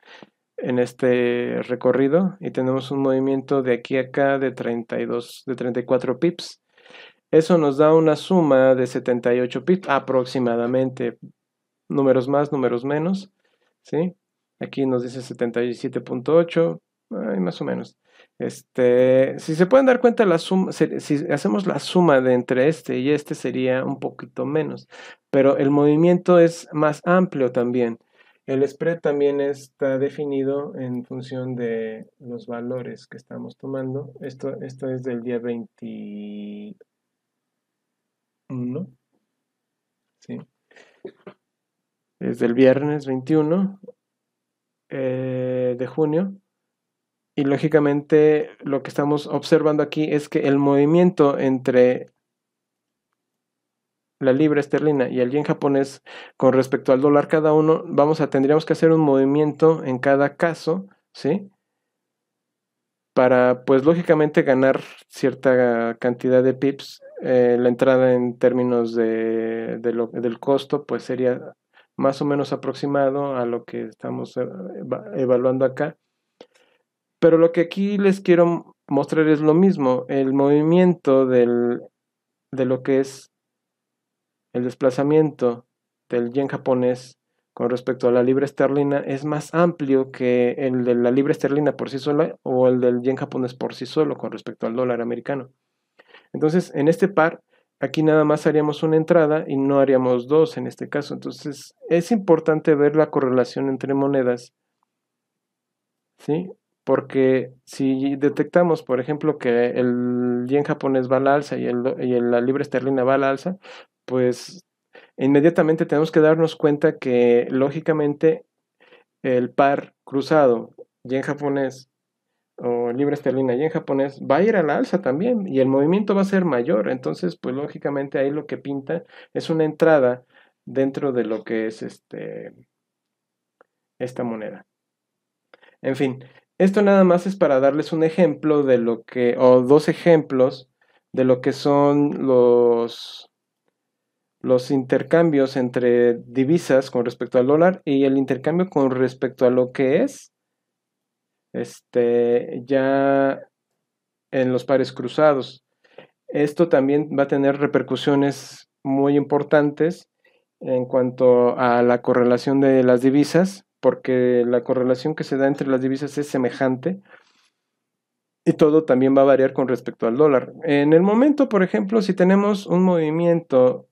en este recorrido y tenemos un movimiento de aquí a acá de 34 pips. Eso nos da una suma de 78 pips aproximadamente, números más, números menos, ¿sí? Aquí nos dice 77.8, más o menos. Si se pueden dar cuenta, si hacemos la suma de entre este y este sería un poquito menos, pero el movimiento es más amplio también. El spread también está definido en función de los valores que estamos tomando. Esto es del día 21, ¿sí? Es del viernes 21 de junio. Y lógicamente lo que estamos observando aquí es que el movimiento entre la libra esterlina y el yen japonés con respecto al dólar cada uno, tendríamos que hacer un movimiento en cada caso, ¿sí? Para, pues lógicamente ganar cierta cantidad de pips. La entrada en términos del costo, pues sería más o menos aproximado a lo que estamos evaluando acá. Pero lo que aquí les quiero mostrar es lo mismo, el movimiento de lo que es el desplazamiento del yen japonés con respecto a la libra esterlina es más amplio que el de la libra esterlina por sí sola o el del yen japonés por sí solo con respecto al dólar americano. Entonces, en este par, aquí nada más haríamos una entrada y no haríamos dos en este caso. Entonces, es importante ver la correlación entre monedas, ¿sí? Porque si detectamos, por ejemplo, que el yen japonés va al alza y la libra esterlina va al alza, pues inmediatamente tenemos que darnos cuenta que lógicamente el par cruzado yen japonés o libra esterlina yen japonés va a ir al alza también y el movimiento va a ser mayor. Entonces, pues lógicamente ahí lo que pinta es una entrada dentro de lo que es esta moneda. En fin, esto nada más es para darles un ejemplo de o dos ejemplos de lo que son los intercambios entre divisas con respecto al dólar y el intercambio con respecto a lo que es ya en los pares cruzados. Esto también va a tener repercusiones muy importantes en cuanto a la correlación de las divisas, porque la correlación que se da entre las divisas es semejante y todo también va a variar con respecto al dólar. En el momento, por ejemplo, si tenemos un movimiento,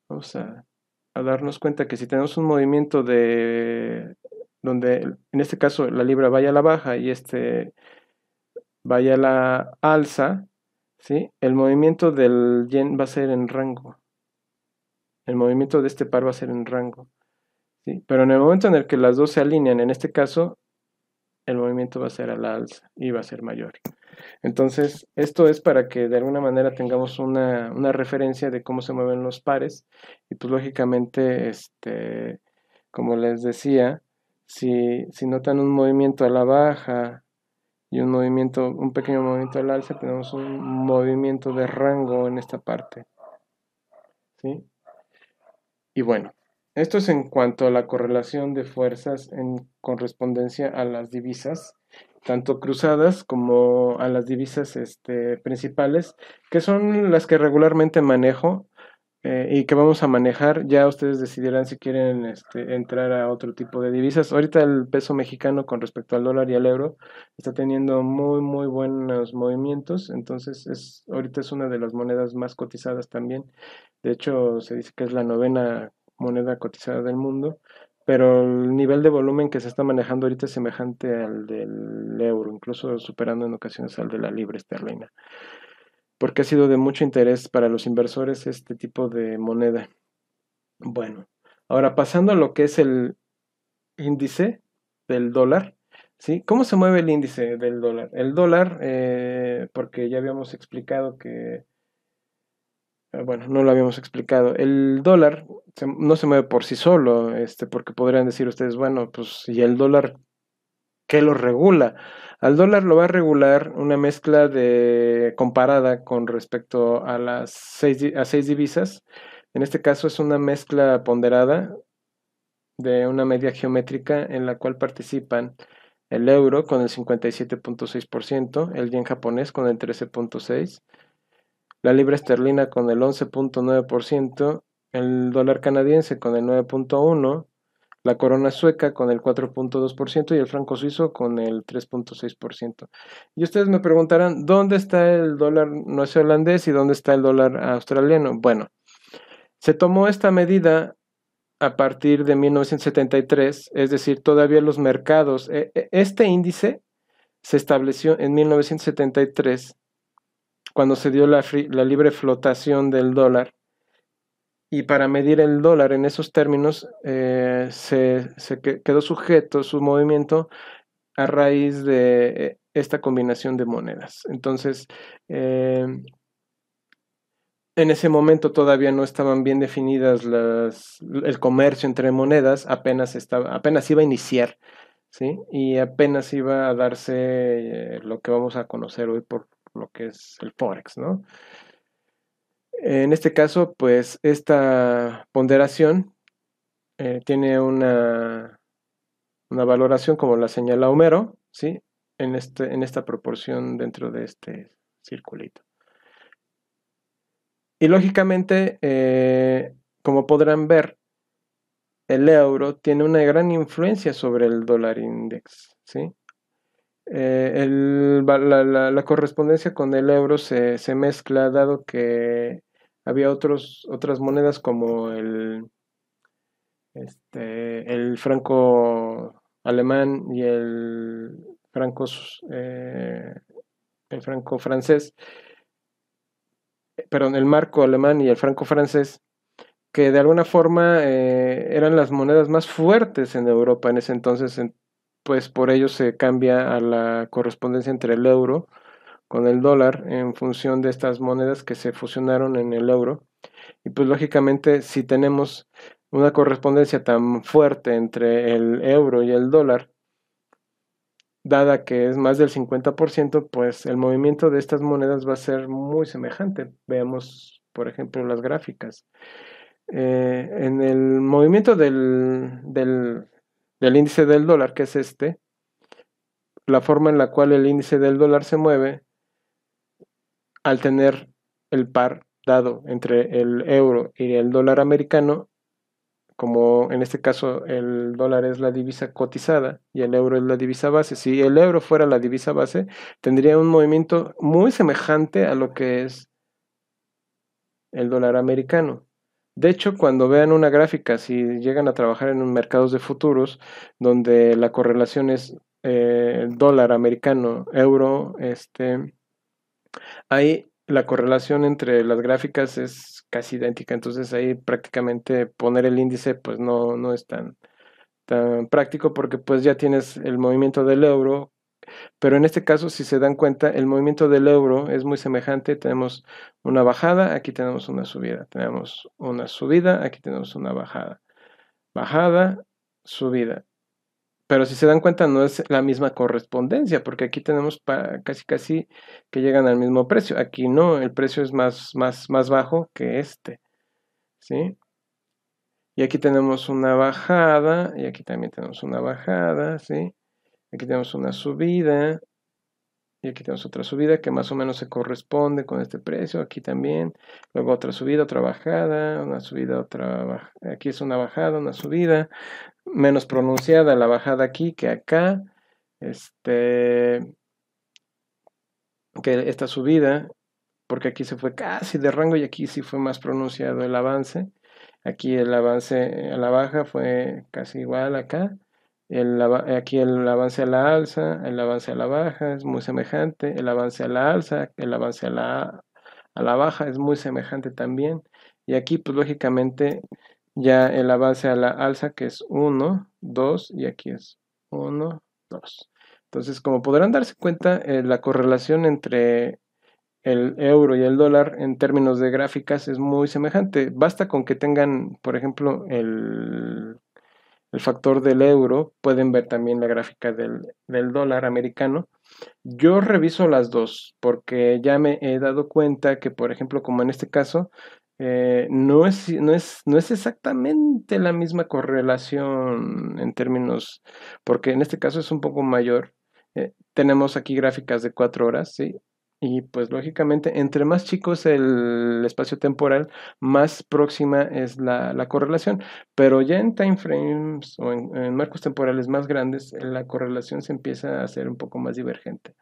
vamos a darnos cuenta que si tenemos un movimiento donde en este caso la libra vaya a la baja y vaya a la alza, ¿sí? El movimiento del yen va a ser en rango. El movimiento de este par va a ser en rango, ¿sí? Pero en el momento en el que las dos se alinean, en este caso, el movimiento va a ser a la alza y va a ser mayor. Entonces, esto es para que de alguna manera tengamos una referencia de cómo se mueven los pares y pues lógicamente como les decía, si notan un movimiento a la baja y un pequeño movimiento al alza, tenemos un movimiento de rango en esta parte, ¿sí? Y bueno, esto es en cuanto a la correlación de fuerzas en correspondencia a las divisas, tanto cruzadas como a las divisas principales, que son las que regularmente manejo y que vamos a manejar. Ya ustedes decidirán si quieren entrar a otro tipo de divisas. Ahorita el peso mexicano con respecto al dólar y al euro está teniendo muy buenos movimientos, entonces ahorita es una de las monedas más cotizadas también. De hecho, se dice que es la novena moneda cotizada del mundo, pero el nivel de volumen que se está manejando ahorita es semejante al del euro, incluso superando en ocasiones al de la libra esterlina, porque ha sido de mucho interés para los inversores este tipo de moneda. Bueno, ahora pasando a lo que es el índice del dólar, ¿sí? ¿Cómo se mueve el índice del dólar? El dólar, porque ya habíamos explicado que bueno, no lo habíamos explicado. El dólar no se mueve por sí solo, porque podrían decir ustedes, bueno, pues, ¿y el dólar qué lo regula? Al dólar lo va a regular una mezcla de comparada con respecto a las seis divisas. En este caso es una mezcla ponderada de una media geométrica en la cual participan el euro con el 57.6%, el yen japonés con el 13.6%, la libra esterlina con el 11.9%, el dólar canadiense con el 9.1%, la corona sueca con el 4.2% y el franco suizo con el 3.6%. Y ustedes me preguntarán, ¿dónde está el dólar neozelandés y dónde está el dólar australiano? Bueno, se tomó esta medida a partir de 1973, es decir, todavía los mercados, este índice se estableció en 1973 cuando se dio la libre flotación del dólar. Y para medir el dólar en esos términos, quedó sujeto su movimiento a raíz de esta combinación de monedas. Entonces, en ese momento todavía no estaban bien definidas el comercio entre monedas, apenas iba a iniciar, ¿sí? Y apenas iba a darse lo que vamos a conocer hoy por lo que es el Forex, ¿no? En este caso, pues esta ponderación tiene una valoración como la señala Homero, ¿sí? En esta proporción dentro de este circulito. Y lógicamente, como podrán ver, el euro tiene una gran influencia sobre el dólar index, ¿sí? La correspondencia con el euro se mezcla dado que había otras monedas como el franco alemán y franco, eh, el franco francés, perdón, el marco alemán y el franco francés, que de alguna forma eran las monedas más fuertes en Europa en ese entonces, pues por ello se cambia a la correspondencia entre el euro con el dólar en función de estas monedas que se fusionaron en el euro. Y pues lógicamente si tenemos una correspondencia tan fuerte entre el euro y el dólar, dada que es más del 50%, pues el movimiento de estas monedas va a ser muy semejante. Veamos, por ejemplo, las gráficas. En el movimiento del índice del dólar, que es la forma en la cual el índice del dólar se mueve, al tener el par dado entre el euro y el dólar americano, como en este caso el dólar es la divisa cotizada y el euro es la divisa base. Si el euro fuera la divisa base, tendría un movimiento muy semejante a lo que es el dólar americano. De hecho, cuando vean una gráfica, si llegan a trabajar en mercados de futuros, donde la correlación es dólar americano, euro, ahí la correlación entre las gráficas es casi idéntica. Entonces ahí prácticamente poner el índice pues no es tan práctico porque pues ya tienes el movimiento del euro, pero en este caso si se dan cuenta el movimiento del euro es muy semejante. Tenemos una bajada, aquí tenemos una subida, tenemos una subida, aquí tenemos una bajada, bajada, subida. Pero si se dan cuenta, no es la misma correspondencia, porque aquí tenemos casi casi que llegan al mismo precio. Aquí no, el precio es más bajo que este, ¿sí? Y aquí tenemos una bajada, y aquí también tenemos una bajada, ¿sí? Aquí tenemos una subida, y aquí tenemos otra subida que más o menos se corresponde con este precio. Aquí también, luego otra subida, otra bajada, una subida, otra bajada. Aquí es una bajada, una subida. Menos pronunciada la bajada aquí que acá. Este, que esta subida, porque aquí se fue casi de rango y aquí sí fue más pronunciado el avance. Aquí el avance a la baja fue casi igual acá. Aquí el avance a la alza, el avance a la baja es muy semejante. El avance a la alza, el avance a la baja es muy semejante también. Y aquí, pues lógicamente, ya el avance a la alza, que es 1, 2, y aquí es 1, 2. Entonces, como podrán darse cuenta, la correlación entre el euro y el dólar en términos de gráficas es muy semejante. Basta con que tengan, por ejemplo, el factor del euro, pueden ver también la gráfica del dólar americano. Yo reviso las dos porque ya me he dado cuenta que, por ejemplo, como en este caso, no es exactamente la misma correlación en términos, porque en este caso es un poco mayor. Tenemos aquí gráficas de 4 horas, ¿sí? Y pues lógicamente, entre más chico es el espacio temporal, más próxima es la correlación. Pero ya en time frames o en marcos temporales más grandes, la correlación se empieza a hacer un poco más divergente.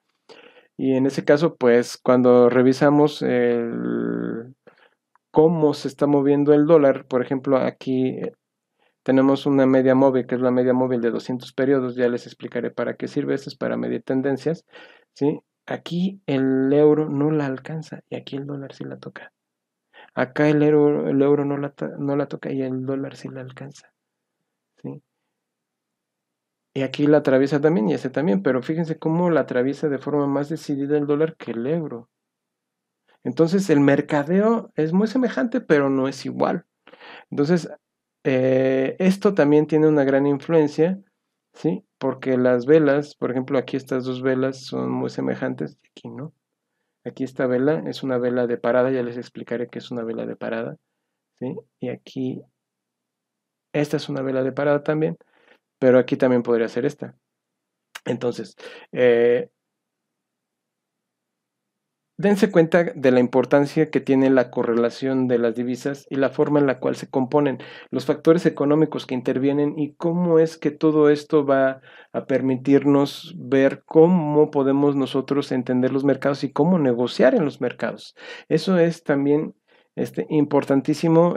Y en ese caso, pues cuando revisamos cómo se está moviendo el dólar, por ejemplo, aquí tenemos una media móvil, que es la media móvil de 200 periodos, ya les explicaré para qué sirve, esto es para medir tendencias, ¿sí? Aquí el euro no la alcanza y aquí el dólar sí la toca. Acá el euro no la toca y el dólar sí la alcanza, ¿sí? Y aquí la atraviesa también y ese también, pero fíjense cómo la atraviesa de forma más decidida el dólar que el euro. Entonces el mercadeo es muy semejante, pero no es igual. Entonces, esto también tiene una gran influencia, ¿sí? Porque las velas, por ejemplo, aquí estas dos velas son muy semejantes, y aquí no. Aquí esta vela es una vela de parada, ya les explicaré que es una vela de parada, ¿sí? Y aquí, esta es una vela de parada también, pero aquí también podría ser esta. Entonces, dense cuenta de la importancia que tiene la correlación de las divisas y la forma en la cual se componen, los factores económicos que intervienen y cómo es que todo esto va a permitirnos ver cómo podemos nosotros entender los mercados y cómo negociar en los mercados. Eso es también importantísimo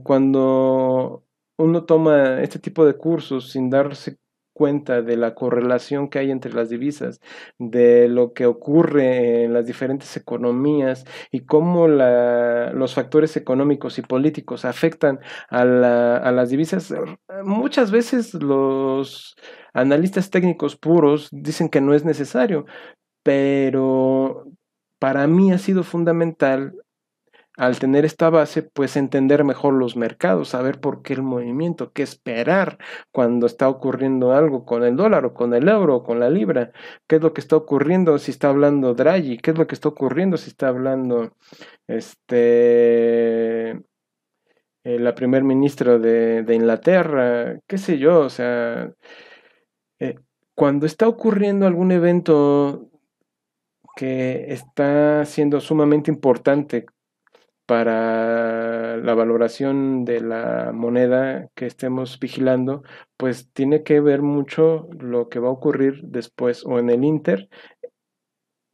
cuando uno toma este tipo de cursos sin darse cuenta de la correlación que hay entre las divisas, de lo que ocurre en las diferentes economías y cómo los factores económicos y políticos afectan a las divisas. Muchas veces los analistas técnicos puros dicen que no es necesario, pero para mí ha sido fundamental al tener esta base, pues entender mejor los mercados, saber por qué el movimiento, qué esperar cuando está ocurriendo algo con el dólar o con el euro o con la libra, qué es lo que está ocurriendo si está hablando Draghi, qué es lo que está ocurriendo si está hablando la primer ministra de Inglaterra, qué sé yo, o sea, eh, cuando está ocurriendo algún evento que está siendo sumamente importante para la valoración de la moneda que estemos vigilando, pues tiene que ver mucho lo que va a ocurrir después o en el Inter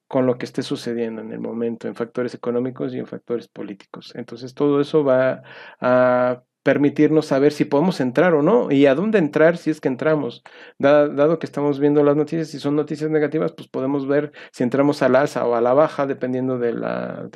con lo que esté sucediendo en el momento, en factores económicos y en factores políticos. Entonces todo eso va a permitirnos saber si podemos entrar o no y a dónde entrar si es que entramos. Dado que estamos viendo las noticias, si son noticias negativas, pues podemos ver si entramos al alza o a la baja, dependiendo de las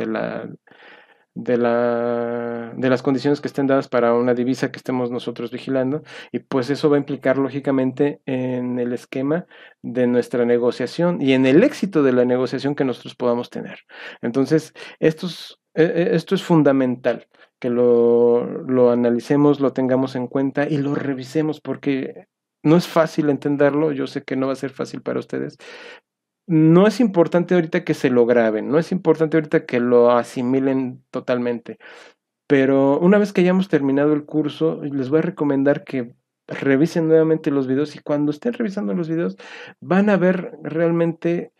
condiciones que estén dadas para una divisa que estemos nosotros vigilando y pues eso va a implicar lógicamente en el esquema de nuestra negociación y en el éxito de la negociación que nosotros podamos tener. Entonces, esto es fundamental que lo analicemos, lo tengamos en cuenta y lo revisemos porque no es fácil entenderlo, yo sé que no va a ser fácil para ustedes. No es importante ahorita que se lo graben, no es importante ahorita que lo asimilen totalmente, pero una vez que hayamos terminado el curso, les voy a recomendar que revisen nuevamente los videos y cuando estén revisando los videos van a ver realmente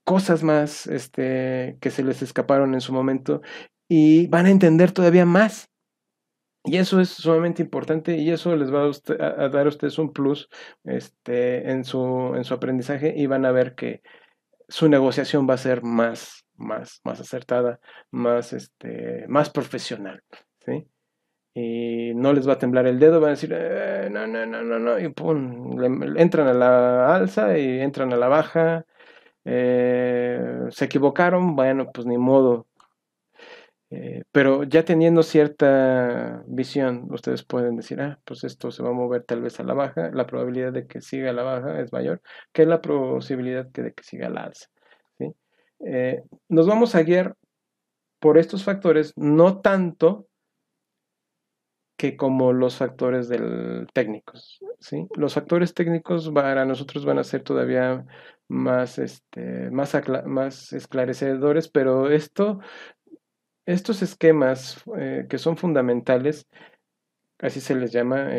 cosas más que se les escaparon en su momento y van a entender todavía más. Y eso es sumamente importante y eso les va a dar a ustedes un plus en su aprendizaje y van a ver que su negociación va a ser más acertada, más profesional, ¿sí? Y no les va a temblar el dedo, van a decir, no, no, no, no, no, y pum, entran a la alza y entran a la baja, se equivocaron, bueno, pues ni modo. Pero ya teniendo cierta visión, ustedes pueden decir, pues esto se va a mover tal vez a la baja, la probabilidad de que siga a la baja es mayor que la posibilidad de que siga a la alza, ¿sí? Nos vamos a guiar por estos factores, no tanto que como los factores técnicos, ¿sí? Los factores técnicos para nosotros van a ser todavía más esclarecedores, pero estos esquemas que son fundamentales, así se les llama,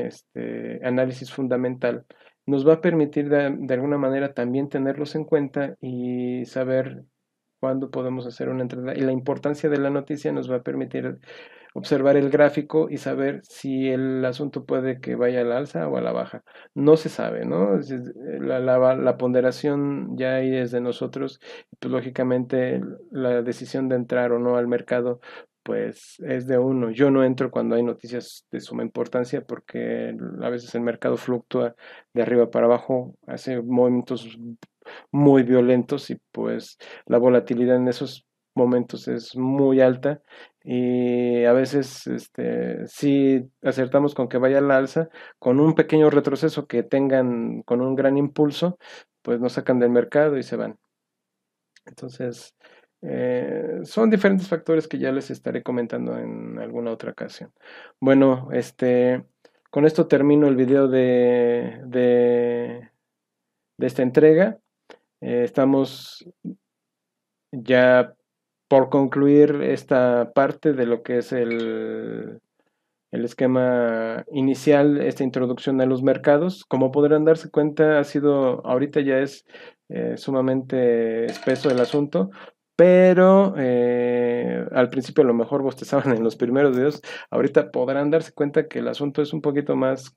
análisis fundamental, nos va a permitir de alguna manera también tenerlos en cuenta y saber cuándo podemos hacer una entrada. Y la importancia de la noticia nos va a permitir observar el gráfico y saber si el asunto puede que vaya a la alza o a la baja. No se sabe, ¿no? La ponderación ya ahí es de nosotros, pues lógicamente la decisión de entrar o no al mercado pues es de uno. Yo no entro cuando hay noticias de suma importancia porque a veces el mercado fluctúa de arriba para abajo, hace movimientos muy violentos y pues la volatilidad en esos momentos es muy alta y a veces si acertamos con que vaya al alza, con un pequeño retroceso que tengan con un gran impulso, pues nos sacan del mercado y se van. Entonces, son diferentes factores que ya les estaré comentando en alguna otra ocasión. Bueno, con esto termino el video de esta entrega. Estamos ya por concluir esta parte de lo que es el esquema inicial, esta introducción a los mercados. Como podrán darse cuenta, ahorita ya es sumamente espeso el asunto, pero al principio a lo mejor bostezaban en los primeros videos, ahorita podrán darse cuenta que el asunto es un poquito más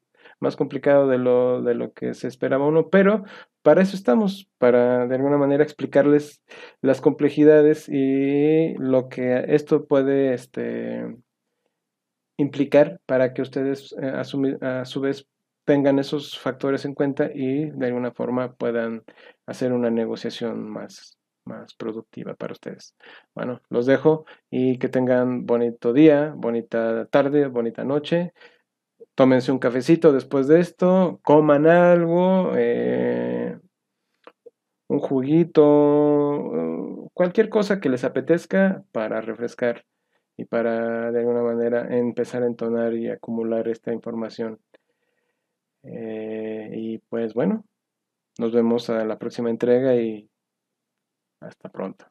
complicado de lo que se esperaba uno, pero para eso estamos, para de alguna manera explicarles las complejidades y lo que esto puede implicar para que ustedes a su vez tengan esos factores en cuenta y de alguna forma puedan hacer una negociación más productiva para ustedes. Bueno, los dejo y que tengan bonito día, bonita tarde, bonita noche. Tómense un cafecito después de esto, coman algo, un juguito, cualquier cosa que les apetezca para refrescar y para de alguna manera empezar a entonar y acumular esta información. Y pues bueno, nos vemos a la próxima entrega y hasta pronto.